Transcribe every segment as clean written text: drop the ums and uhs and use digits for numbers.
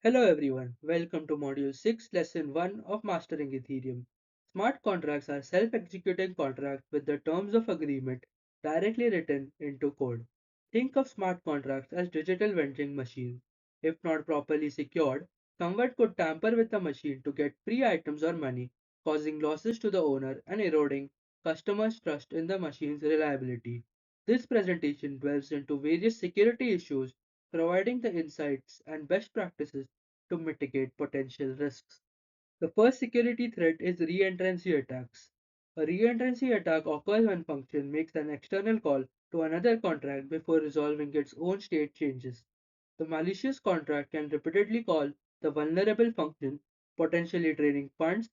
Hello everyone, welcome to Module 6, Lesson 1 of Mastering Ethereum. Smart contracts are self-executing contracts with the terms of agreement directly written into code. Think of smart contracts as digital vending machines. If not properly secured, someone could tamper with the machine to get free items or money, causing losses to the owner and eroding customers' trust in the machine's reliability. This presentation delves into various security issues, providing the insights and best practices to mitigate potential risks. The first security threat is reentrancy attacks. A reentrancy attack occurs when function makes an external call to another contract before resolving its own state changes. The malicious contract can repeatedly call the vulnerable function, potentially draining funds.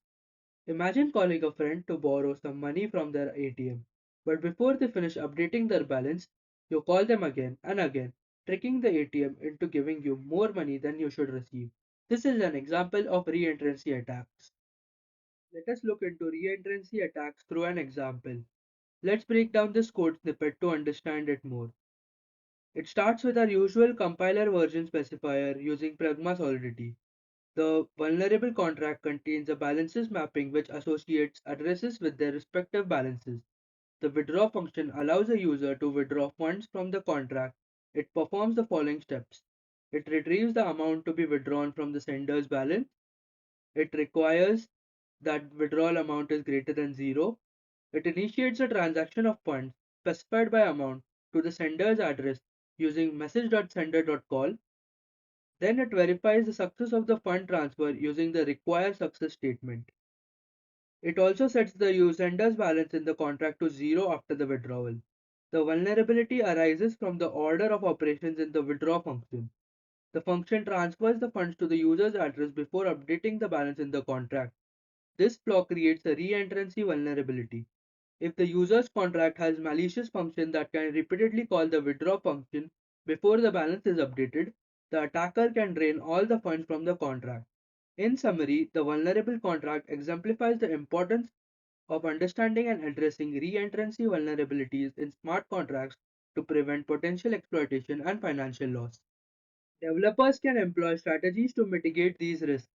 Imagine calling a friend to borrow some money from their ATM, but before they finish updating their balance, you call them again and again, tricking the ATM into giving you more money than you should receive. This is an example of reentrancy attacks. Let us look into reentrancy attacks through an example. Let's break down this code snippet to understand it more. It starts with our usual compiler version specifier using Pragma Solidity. The vulnerable contract contains a balances mapping which associates addresses with their respective balances. The withdraw function allows a user to withdraw funds from the contract. It performs the following steps. It retrieves the amount to be withdrawn from the sender's balance. It requires that withdrawal amount is greater than zero. It initiates a transaction of funds specified by amount to the sender's address using message.sender.call. Then it verifies the success of the fund transfer using the require success statement. It also sets the sender's balance in the contract to zero after the withdrawal. The vulnerability arises from the order of operations in the withdraw function. The function transfers the funds to the user's address before updating the balance in the contract. This flaw creates a reentrancy vulnerability. If the user's contract has malicious function that can repeatedly call the withdraw function before the balance is updated, the attacker can drain all the funds from the contract. In summary, the vulnerable contract exemplifies the importance of understanding and addressing reentrancy vulnerabilities in smart contracts to prevent potential exploitation and financial loss. Developers can employ strategies to mitigate these risks.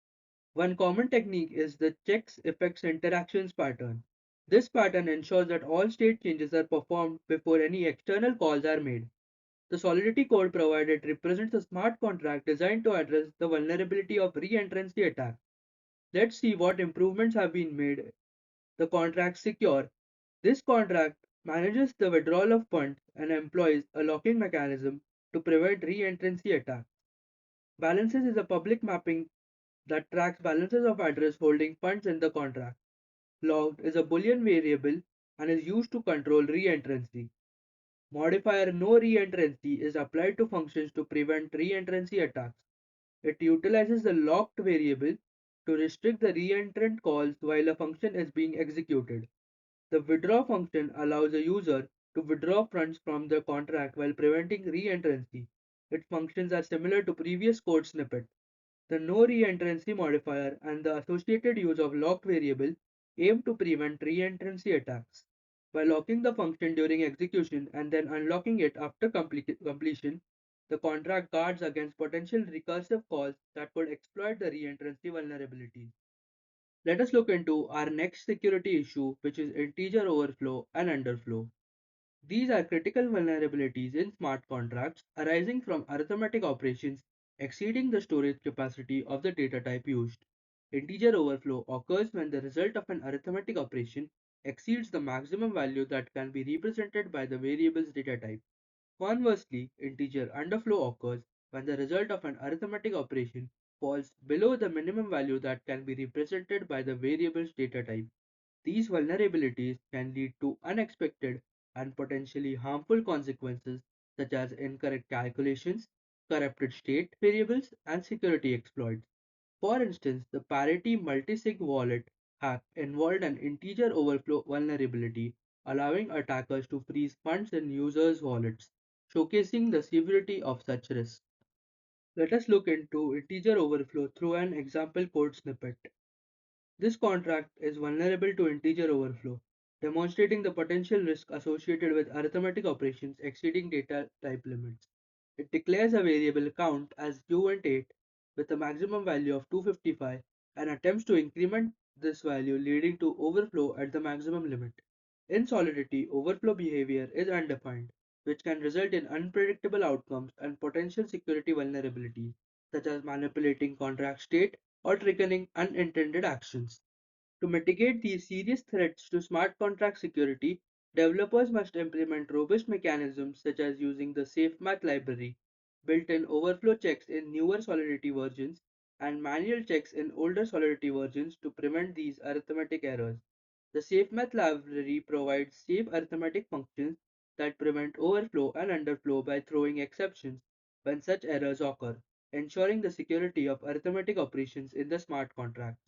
One common technique is the checks effects interactions pattern. This pattern ensures that all state changes are performed before any external calls are made. The Solidity code provided represents a smart contract designed to address the vulnerability of reentrancy attack. Let's see what improvements have been made. The contract secure. This contract manages the withdrawal of funds and employs a locking mechanism to prevent reentrancy attacks. Balances is a public mapping that tracks balances of address holding funds in the contract. Logged is a Boolean variable and is used to control reentrancy. Modifier no reentrancy is applied to functions to prevent reentrancy attacks. It utilizes the locked variable to restrict the reentrant calls while a function is being executed. The withdraw function allows a user to withdraw funds from the contract while preventing reentrancy. Its functions are similar to previous code snippet. The no reentrancy modifier and the associated use of locked variable aim to prevent reentrancy attacks. By locking the function during execution and then unlocking it after completion, the contract guards against potential recursive calls that could exploit the reentrancy vulnerabilities. Let us look into our next security issue, which is integer overflow and underflow. These are critical vulnerabilities in smart contracts arising from arithmetic operations exceeding the storage capacity of the data type used. Integer overflow occurs when the result of an arithmetic operation exceeds the maximum value that can be represented by the variable's data type. Conversely, integer underflow occurs when the result of an arithmetic operation falls below the minimum value that can be represented by the variable's data type. These vulnerabilities can lead to unexpected and potentially harmful consequences such as incorrect calculations, corrupted state variables, and security exploits. For instance, the Parity multisig wallet hack involved an integer overflow vulnerability, allowing attackers to freeze funds in users' wallets, showcasing the severity of such risks. Let us look into integer overflow through an example code snippet. This contract is vulnerable to integer overflow, demonstrating the potential risk associated with arithmetic operations exceeding data type limits. It declares a variable count as uint8 with a maximum value of 255 and attempts to increment this value leading to overflow at the maximum limit. In Solidity, overflow behavior is undefined, which can result in unpredictable outcomes and potential security vulnerabilities, such as manipulating contract state or triggering unintended actions. To mitigate these serious threats to smart contract security, developers must implement robust mechanisms such as using the SafeMath library, built-in overflow checks in newer Solidity versions, and manual checks in older Solidity versions to prevent these arithmetic errors. The SafeMath library provides safe arithmetic functions that prevent overflow and underflow by throwing exceptions when such errors occur, ensuring the security of arithmetic operations in the smart contracts.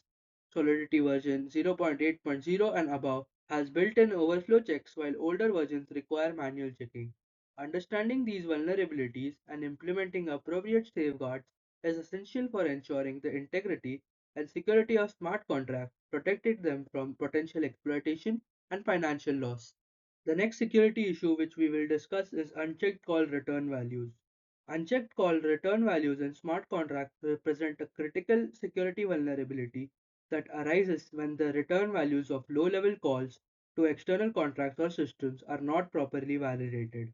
Solidity version 0.8.0 and above has built-in overflow checks while older versions require manual checking. Understanding these vulnerabilities and implementing appropriate safeguards is essential for ensuring the integrity and security of smart contracts, protecting them from potential exploitation and financial loss. The next security issue which we will discuss is unchecked call return values. Unchecked call return values in smart contracts represent a critical security vulnerability that arises when the return values of low level calls to external contracts or systems are not properly validated.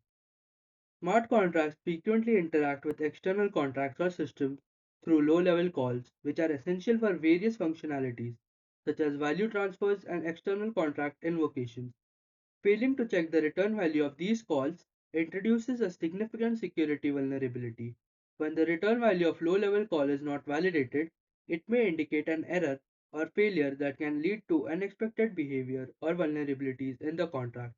Smart contracts frequently interact with external contracts or systems through low level calls, which are essential for various functionalities, such as value transfers and external contract invocations. Failing to check the return value of these calls introduces a significant security vulnerability. When the return value of low level call is not validated, it may indicate an error or failure that can lead to unexpected behavior or vulnerabilities in the contract.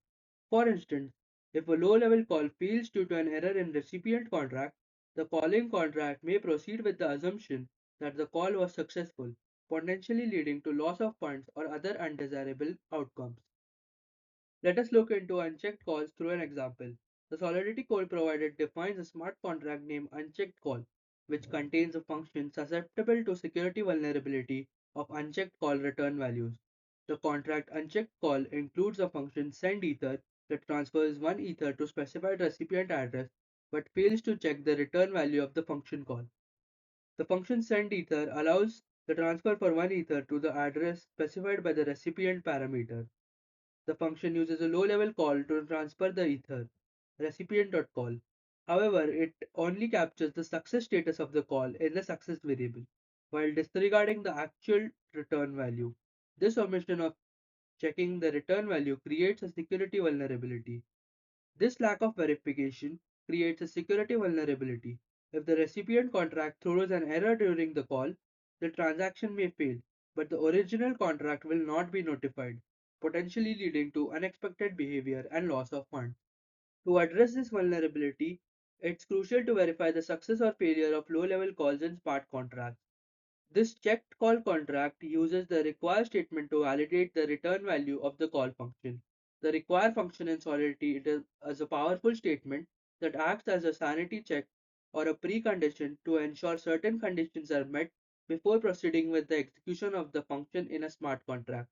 For instance, if a low level call fails due to an error in recipient contract, the calling contract may proceed with the assumption that the call was successful, potentially leading to loss of funds or other undesirable outcomes. Let us look into unchecked calls through an example. The Solidity code provided defines a smart contract named unchecked call, which contains a function susceptible to security vulnerability of unchecked call return values. The contract unchecked call includes a function sendEther that transfers one ether to specified recipient address but fails to check the return value of the function call. The function sendEther allows the transfer for one ether to the address specified by the recipient parameter. The function uses a low-level call to transfer the ether, recipient.call. However, it only captures the success status of the call in the success variable, while disregarding the actual return value. This omission of checking the return value creates a security vulnerability. This lack of verification creates a security vulnerability. If the recipient contract throws an error during the call, the transaction may fail, but the original contract will not be notified, potentially leading to unexpected behavior and loss of funds. To address this vulnerability, it's crucial to verify the success or failure of low level calls in smart contracts. This checked call contract uses the require statement to validate the return value of the call function. The require function in Solidity is a powerful statement that acts as a sanity check or a precondition to ensure certain conditions are met before proceeding with the execution of the function in a smart contract.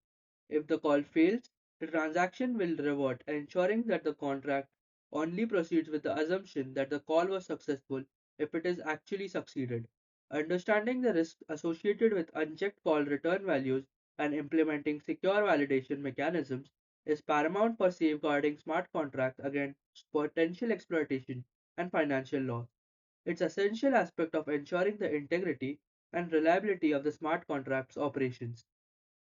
If the call fails, the transaction will revert, ensuring that the contract only proceeds with the assumption that the call was successful if it is actually succeeded. Understanding the risks associated with unchecked call return values and implementing secure validation mechanisms is paramount for safeguarding smart contracts against potential exploitation and financial loss. It's essential aspect of ensuring the integrity and reliability of the smart contracts operations.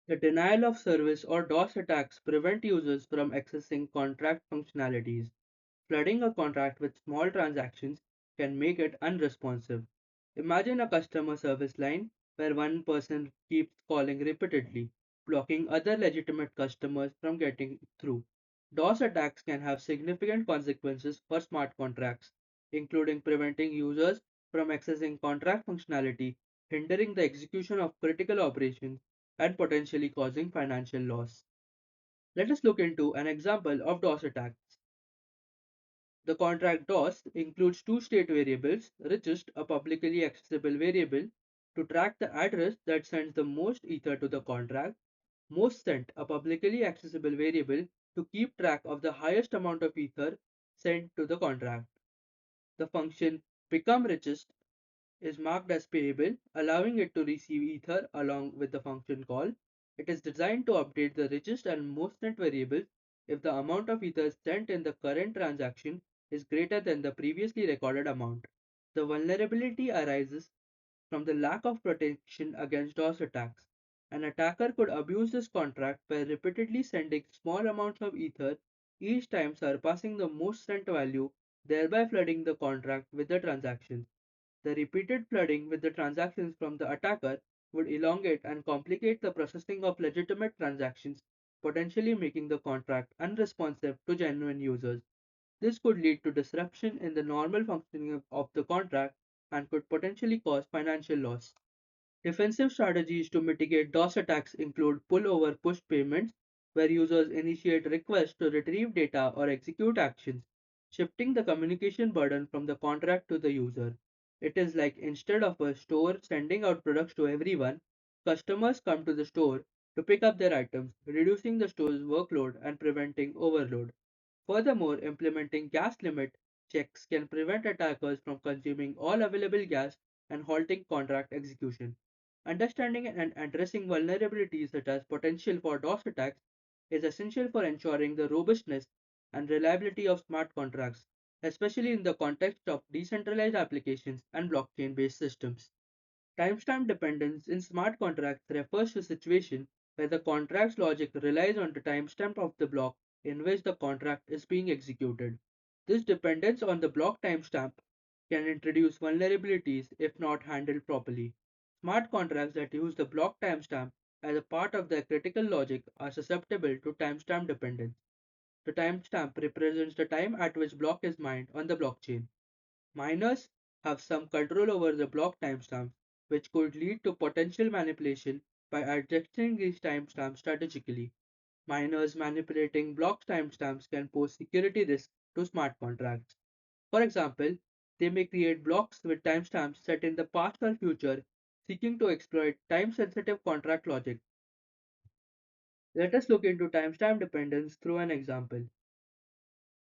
The denial of service or DOS attacks prevent users from accessing contract functionalities. Flooding a contract with small transactions can make it unresponsive. Imagine a customer service line where one person keeps calling repeatedly, blocking other legitimate customers from getting through. DOS attacks can have significant consequences for smart contracts, including preventing users from accessing contract functionality, hindering the execution of critical operations, and potentially causing financial loss. Let us look into an example of DOS attacks. The contract DOS includes two state variables, richest, a publicly accessible variable, to track the address that sends the most ether to the contract, most sent, a publicly accessible variable, to keep track of the highest amount of ether sent to the contract. The function become richest is marked as payable, allowing it to receive Ether along with the function call. It is designed to update the richest and most net variables if the amount of Ether sent in the current transaction is greater than the previously recorded amount. The vulnerability arises from the lack of protection against DOS attacks. An attacker could abuse this contract by repeatedly sending small amounts of Ether, each time surpassing the most sent value, thereby flooding the contract with the transactions. The repeated flooding with the transactions from the attacker would elongate and complicate the processing of legitimate transactions, potentially making the contract unresponsive to genuine users. This could lead to disruption in the normal functioning of the contract and could potentially cause financial loss. Defensive strategies to mitigate DOS attacks include pull-over push payments, where users initiate requests to retrieve data or execute actions, shifting the communication burden from the contract to the user. It is like instead of a store sending out products to everyone, customers come to the store to pick up their items, reducing the store's workload and preventing overload. Furthermore, implementing gas limit checks can prevent attackers from consuming all available gas and halting contract execution. Understanding and addressing vulnerabilities such as potential for DOS attacks is essential for ensuring the robustness and reliability of smart contracts, especially in the context of decentralized applications and blockchain based systems. Timestamp dependence in smart contracts refers to a situation where the contract's logic relies on the timestamp of the block in which the contract is being executed. This dependence on the block timestamp can introduce vulnerabilities if not handled properly. Smart contracts that use the block timestamp as a part of their critical logic are susceptible to timestamp dependence. The timestamp represents the time at which block is mined on the blockchain. Miners have some control over the block timestamps, which could lead to potential manipulation by adjusting these timestamps strategically. Miners manipulating block timestamps can pose security risks to smart contracts. For example, they may create blocks with timestamps set in the past or future, seeking to exploit time sensitive contract logic. Let us look into timestamp dependence through an example.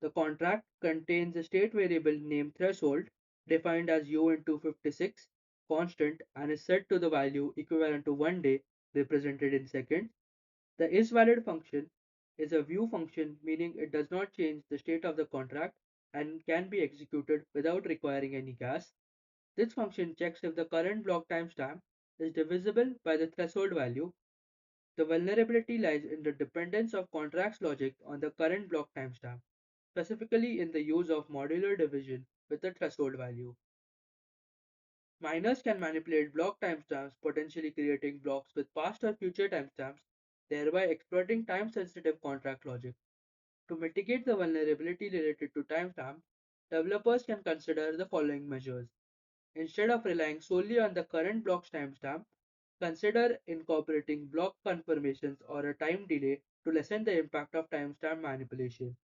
The contract contains a state variable named threshold, defined as u into 56, constant, and is set to the value equivalent to 1 day, represented in seconds. The isValid function is a view function, meaning it does not change the state of the contract and can be executed without requiring any gas. This function checks if the current block timestamp is divisible by the threshold value. The vulnerability lies in the dependence of contract's logic on the current block timestamp, specifically in the use of modular division with the threshold value. Miners can manipulate block timestamps, potentially creating blocks with past or future timestamps, thereby exploiting time-sensitive contract logic. To mitigate the vulnerability related to timestamps, developers can consider the following measures. Instead of relying solely on the current block's timestamp, consider incorporating block confirmations or a time delay to lessen the impact of timestamp manipulation.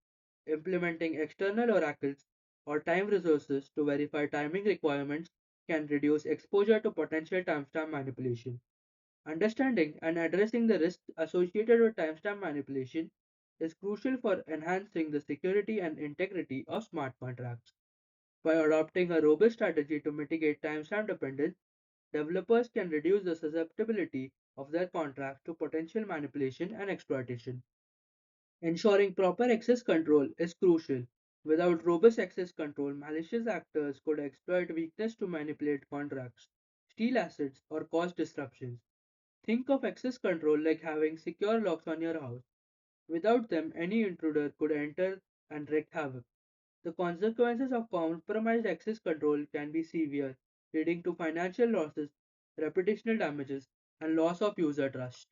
Implementing external oracles or time resources to verify timing requirements can reduce exposure to potential timestamp manipulation. Understanding and addressing the risks associated with timestamp manipulation is crucial for enhancing the security and integrity of smart contracts. By adopting a robust strategy to mitigate timestamp dependence, developers can reduce the susceptibility of their contracts to potential manipulation and exploitation. Ensuring proper access control is crucial. Without robust access control, malicious actors could exploit weakness to manipulate contracts, steal assets, or cause disruptions. Think of access control like having secure locks on your house. Without them, any intruder could enter and wreak havoc. The consequences of compromised access control can be severe, leading to financial losses, reputational damages, and loss of user trust.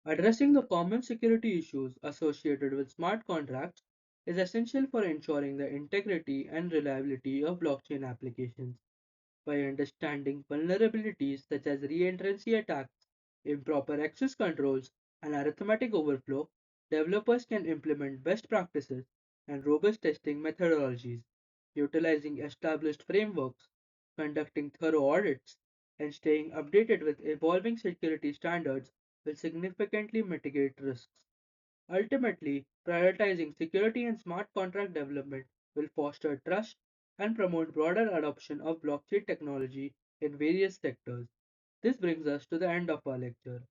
Addressing the common security issues associated with smart contracts is essential for ensuring the integrity and reliability of blockchain applications. By understanding vulnerabilities such as reentrancy attacks, improper access controls, and arithmetic overflow, developers can implement best practices and robust testing methodologies, utilizing established frameworks, conducting thorough audits, and staying updated with evolving security standards will significantly mitigate risks. Ultimately, prioritizing security and smart contract development will foster trust and promote broader adoption of blockchain technology in various sectors. This brings us to the end of our lecture.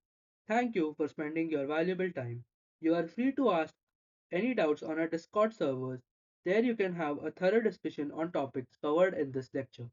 Thank you for spending your valuable time. You are free to ask any doubts on our Discord servers. There you can have a thorough discussion on topics covered in this lecture.